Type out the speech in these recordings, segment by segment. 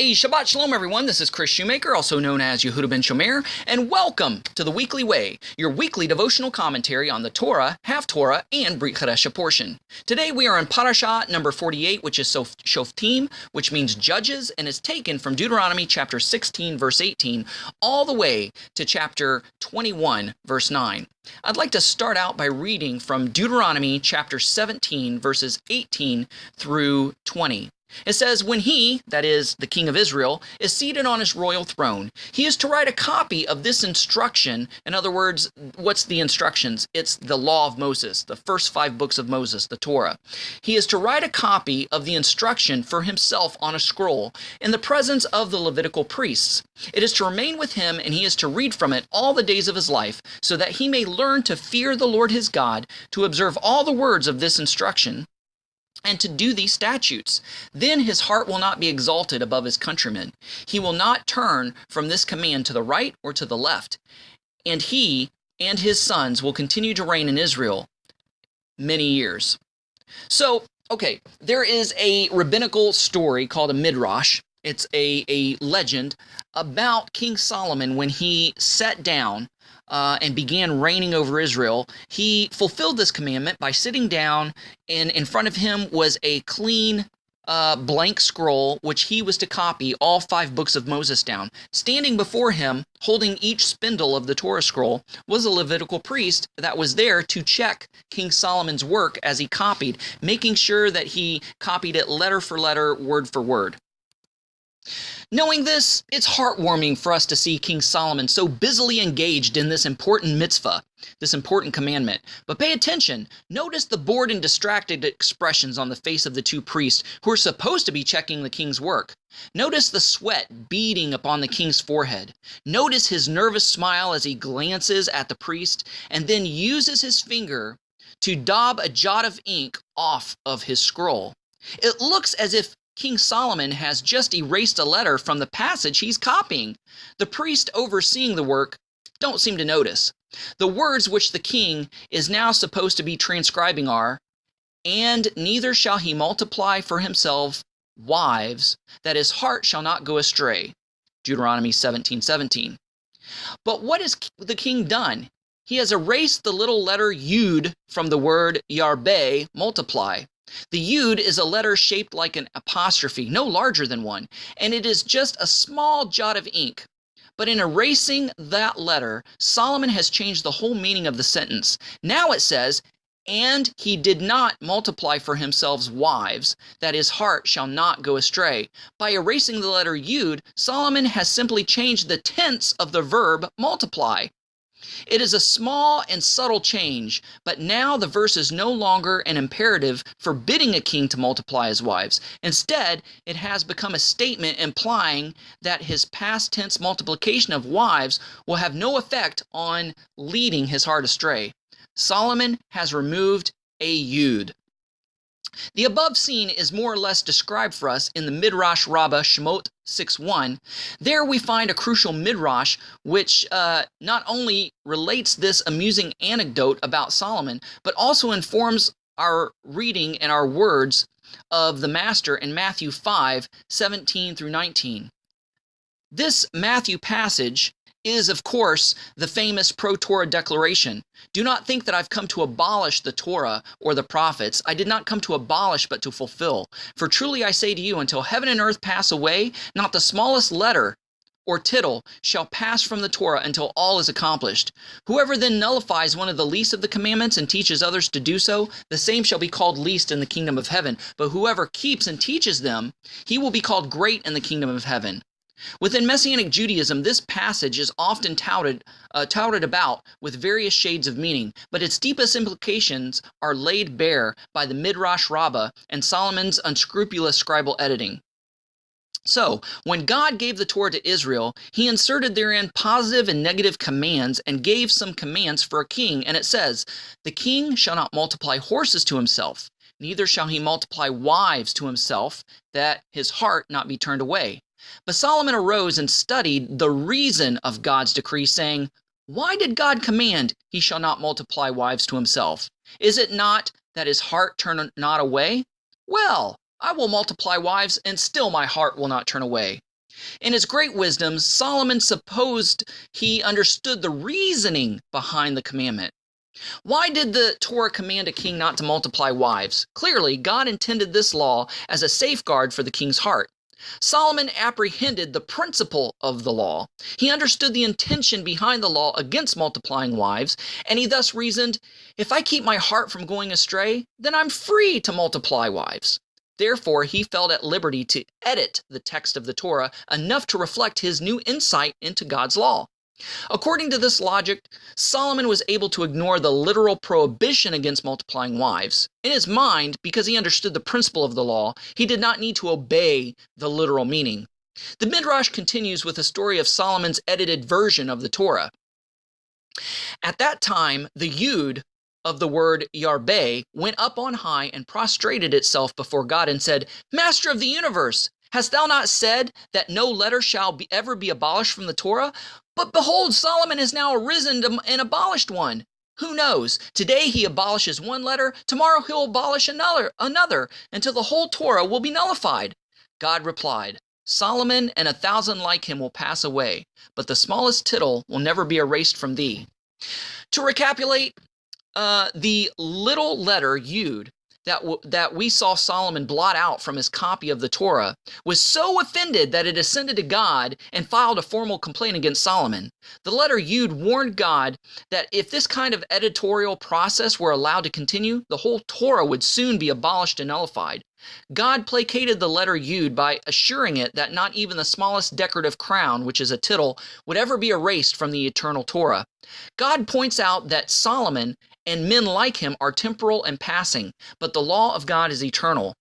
Hey, Shabbat Shalom everyone, this is Kris Shoemaker, also known as Yehudah ben Shomeyr, and welcome to the Weekly Way, your weekly devotional commentary on the Torah, Half-Torah, and Brit Chadasha portion. Today we are in Parashah number 48, which is Shoftim, which means judges, and is taken from Deuteronomy chapter 16, verse 18, all the way to chapter 21, verse 9. I'd like to start out by reading from Deuteronomy chapter 17, verses 18 through 20. It says, when he, that is, the king of Israel, is seated on his royal throne, he is to write a copy of this instruction. In other words, what's the instructions? It's the law of Moses, the first 5 books of Moses, the Torah. He is to write a copy of the instruction for himself on a scroll in the presence of the Levitical priests. It is to remain with him, and he is to read from it all the days of his life, so that he may learn to fear the Lord his God, to observe all the words of this instruction, and to do these statutes. Then his heart will not be exalted above his countrymen. He will not turn from this command to the right or to the left. And he and his sons will continue to reign in Israel many years. So, okay, there is a rabbinical story called a midrash. It's a legend about King Solomon when he sat down and began reigning over Israel. He fulfilled this commandment by sitting down, and in front of him was a clean blank scroll, which he was to copy all 5 books of Moses down. Standing before him, holding each spindle of the Torah scroll, was a Levitical priest that was there to check King Solomon's work as he copied, making sure that he copied it letter for letter, word for word. Knowing this, it's heartwarming for us to see King Solomon so busily engaged in this important mitzvah, this important commandment. But pay attention. Notice the bored and distracted expressions on the face of the 2 priests who are supposed to be checking the king's work. Notice the sweat beading upon the king's forehead. Notice his nervous smile as he glances at the priest and then uses his finger to daub a jot of ink off of his scroll. It looks as if King Solomon has just erased a letter from the passage he's copying. The priest overseeing the work don't seem to notice. The words which the king is now supposed to be transcribing are, "And neither shall he multiply for himself wives, that his heart shall not go astray." Deuteronomy 17:17. But what has the king done? He has erased the little letter yud from the word yarbe, multiply. The yud is a letter shaped like an apostrophe, no larger than one, and it is just a small jot of ink. But in erasing that letter, Solomon has changed the whole meaning of the sentence. Now it says, "And he did not multiply for himself wives, that his heart shall not go astray." By erasing the letter yud, Solomon has simply changed the tense of the verb multiply. It is a small and subtle change, but now the verse is no longer an imperative forbidding a king to multiply his wives. Instead, it has become a statement implying that his past tense multiplication of wives will have no effect on leading his heart astray. Solomon has removed a yud. The above scene is more or less described for us in the Midrash Rabbah Shemot 6:1. There we find a crucial midrash which not only relates this amusing anecdote about Solomon, but also informs our reading and our words of the Master in Matthew 5:17 through 19. This Matthew passage is, of course, the famous pro-Torah declaration. "Do not think that I've come to abolish the Torah or the prophets. I did not come to abolish, but to fulfill. For truly I say to you, until heaven and earth pass away, not the smallest letter or tittle shall pass from the Torah until all is accomplished. Whoever then nullifies one of the least of the commandments and teaches others to do so, the same shall be called least in the kingdom of heaven. But whoever keeps and teaches them, he will be called great in the kingdom of heaven." Within Messianic Judaism, this passage is often touted about with various shades of meaning, but its deepest implications are laid bare by the Midrash Rabbah and Solomon's unscrupulous scribal editing. So, when God gave the Torah to Israel, he inserted therein positive and negative commands and gave some commands for a king, and it says, "The king shall not multiply horses to himself, neither shall he multiply wives to himself, that his heart not be turned away." But Solomon arose and studied the reason of God's decree, saying, "Why did God command he shall not multiply wives to himself? Is it not that his heart turn not away? Well, I will multiply wives, and still my heart will not turn away." In his great wisdom, Solomon supposed he understood the reasoning behind the commandment. Why did the Torah command a king not to multiply wives? Clearly, God intended this law as a safeguard for the king's heart. Solomon apprehended the principle of the law. He understood the intention behind the law against multiplying wives, and he thus reasoned, if I keep my heart from going astray, then I'm free to multiply wives. Therefore, he felt at liberty to edit the text of the Torah enough to reflect his new insight into God's law. According to this logic, Solomon was able to ignore the literal prohibition against multiplying wives. In his mind, because he understood the principle of the law, he did not need to obey the literal meaning. The Midrash continues with a story of Solomon's edited version of the Torah. At that time, the Yud of the word Yarbeh went up on high and prostrated itself before God and said, Master of the universe, hast thou not said that no letter shall ever be abolished from the Torah? But behold, Solomon has now arisen and abolished one. Who knows? Today he abolishes one letter, tomorrow he'll abolish another, until the whole Torah will be nullified. God replied, Solomon and 1,000 like him will pass away, but the smallest tittle will never be erased from thee. To recapitulate, the little letter Yud that we saw Solomon blot out from his copy of the Torah was so offended that it ascended to God and filed a formal complaint against Solomon. The letter Yud warned God that if this kind of editorial process were allowed to continue, the whole Torah would soon be abolished and nullified. God placated the letter Yud by assuring it that not even the smallest decorative crown, which is a tittle, would ever be erased from the eternal Torah. God points out that Solomon and men like him are temporal and passing, but the law of God is eternal.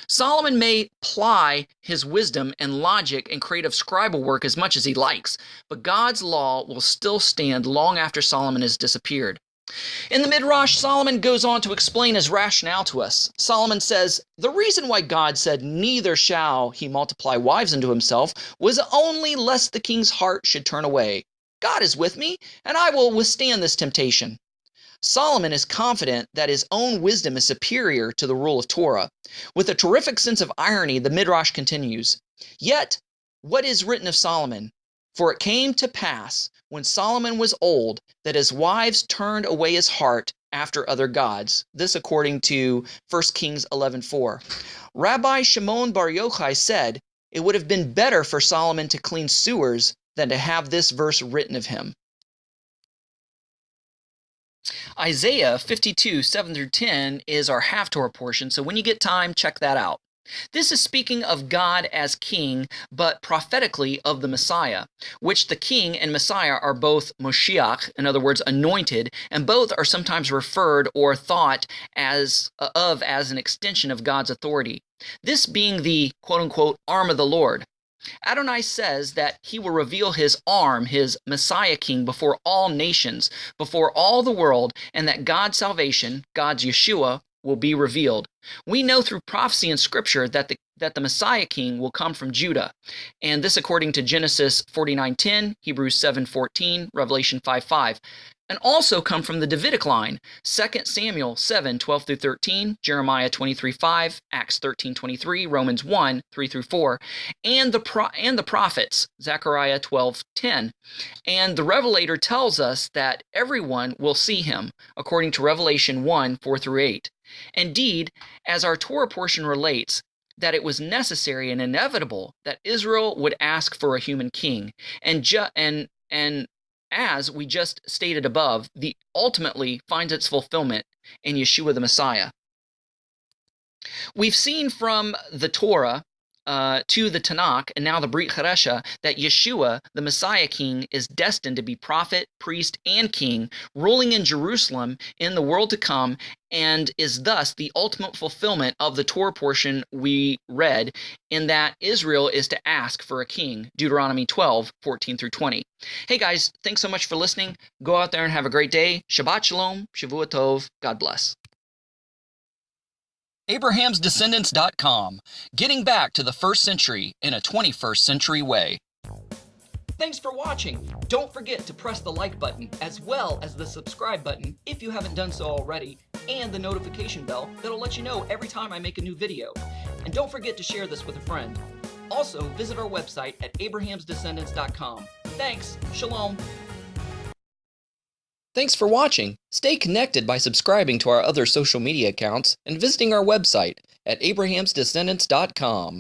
Solomon may ply his wisdom and logic and creative scribal work as much as he likes, but God's law will still stand long after Solomon has disappeared. In the Midrash, Solomon goes on to explain his rationale to us. Solomon says, the reason why God said, neither shall he multiply wives unto himself, was only lest the king's heart should turn away. God is with me, and I will withstand this temptation. Solomon is confident that his own wisdom is superior to the rule of Torah. With a terrific sense of irony, the Midrash continues, yet, what is written of Solomon? For it came to pass, when Solomon was old, that his wives turned away his heart after other gods. This according to 1 Kings 11:4. Rabbi Shimon Bar Yochai said, it would have been better for Solomon to clean sewers than to have this verse written of him. Isaiah 52:7-10 is our Haftorah portion, so when you get time, check that out. This is speaking of God as king, but prophetically of the Messiah, which the king and Messiah are both Moshiach, in other words, anointed, and both are sometimes referred or thought as an extension of God's authority. This being the quote-unquote arm of the Lord. Adonai says that he will reveal his arm, his Messiah king, before all nations, before all the world, and that God's salvation, God's Yeshua, will be revealed. We know through prophecy and scripture that the Messiah king will come from Judah, and this according to Genesis 49:10, Hebrews 7:14, Revelation 5:5, and also come from the Davidic line, 2 Samuel 7:12-13, Jeremiah 23:5, Acts 13:23, Romans 1:3-4, and the prophets, Zechariah 12:10. And the Revelator tells us that everyone will see him, according to Revelation 1:4-8. Indeed, as our Torah portion relates, that it was necessary and inevitable that Israel would ask for a human king, and as we just stated above, the ultimately finds its fulfillment in Yeshua the Messiah. We've seen from the Torah to the Tanakh and now the Brit Parashah that Yeshua, the Messiah King, is destined to be prophet, priest, and king, ruling in Jerusalem in the world to come, and is thus the ultimate fulfillment of the Torah portion we read, in that Israel is to ask for a king, Deuteronomy 12:14-20. Hey guys, thanks so much for listening. Go out there and have a great day. Shabbat Shalom, Shavua Tov, God bless. AbrahamsDescendants.com, getting back to the 1st century in a 21st century way. Thanks for watching. Don't forget to press the like button as well as the subscribe button if you haven't done so already, and the notification bell that'll let you know every time I make a new video. And don't forget to share this with a friend. Also, visit our website at abrahamsdescendants.com. Thanks. Shalom. Thanks for watching. Stay connected by subscribing to our other social media accounts and visiting our website at abrahamsdescendants.com.